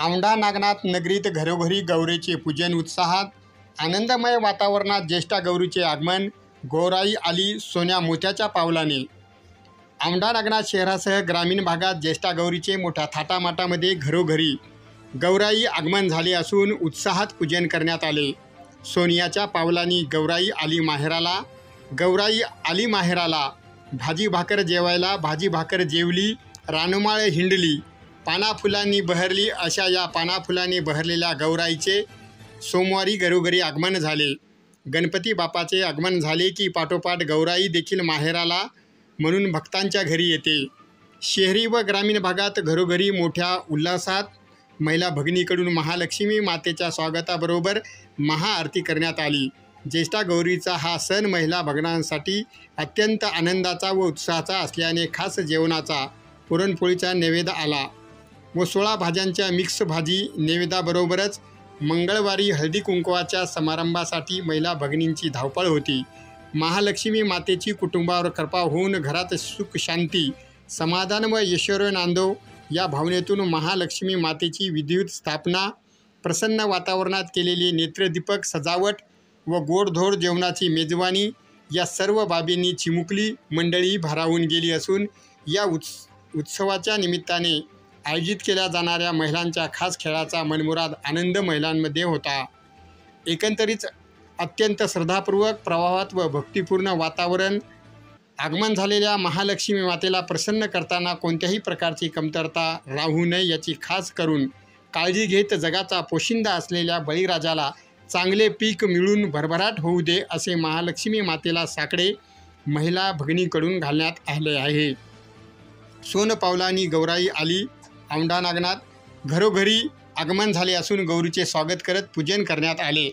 औंढा नागनाथ नगरीत घरोघरी गौरीचे पूजन उत्साहात आनंदमय वातावरणात ज्येष्ठा गौरीचे आगमन. गौराई आली सोन्या मोत्याच्या पावलाने. औंढा नागनाथ शहरासह ग्रामीण भागात ज्येष्ठा गौरीचे मोठ्या थाटामाटामध्ये घरोघरी गौराई आगमन झाले असून उत्साहात पूजन करण्यात आले. सोनियाच्या पावलांनी गौराई आली माहेराला. गौराई आली माहेराला. भाजी भाकर जेवायला भाजी भाकर जेवली. रानमाळ हिंडली पाना फुलांनी बहरली. अशा या पाना फुलांनी बहरलेल्या गौराईचे सोमवारी घरोघरी आगमन झाले. गणपती बाप्पाचे आगमन झाले की पाठोपाठ गौराई देखील माहेराला म्हणून भक्तांच्या घरी येते. शहरी व ग्रामीण भागात घरोघरी मोठ्या उल्हासात महिला भगिनीकडून महालक्ष्मी मातेच्या स्वागताबरोबर महाआरती करण्यात आली. ज्येष्ठा गौरीचा हा सण महिला भगिनींसाठी अत्यंत आनंदाचा व उत्साहाचा असल्याने खास जेवणाचा पुरणपोळीचा नैवेद्य आला व 16 भाज्यांच्या मिक्स भाजी नैवेद्याबरोबरच मंगळवारी हळदी कुंकवाच्या समारंभासाठी महिला भगिनींची धावपळ होती. महालक्ष्मी मातेची कुटुंबावर कृपा होऊन घरात सुख शांती समाधान व ऐश्वर्य नांदो या भावनेतून महालक्ष्मी मातेची विधिवत स्थापना, प्रसन्न वातावरणात केलेली नेत्रदीपक सजावट व गोडधोड जेवणाची मेजवानी या सर्व बाबींनी चिमुकली मंडळी भारावून गेली असून या उत्सवाच्या निमित्ताने आयोजित केल्या जाणाऱ्या महिलांच्या खास खेळाचा मनमुराद आनंद महिलांमध्ये होता. एकंदरीत अत्यंत श्रद्धापूर्वक प्रभावात व भक्तिपूर्ण वातावरण. आगमन झालेल्या महालक्ष्मी मातेला प्रसन्न करताना कोणत्याही प्रकारची कमतरता राहू नये याची खास करून काळजी घेत जगाचा पोशिंदा असलेल्या बळीराजाला चांगले पीक मिळून भरभराट होऊ दे असे महालक्ष्मी मातेला साकडे महिला भगिनीकडून घालण्यात आले आहे. सोनपावलांनी गौराई आली. औंढा नागनाथ घरोघरी आगमन झाले असून गौरीचे स्वागत करत पूजन करण्यात आले.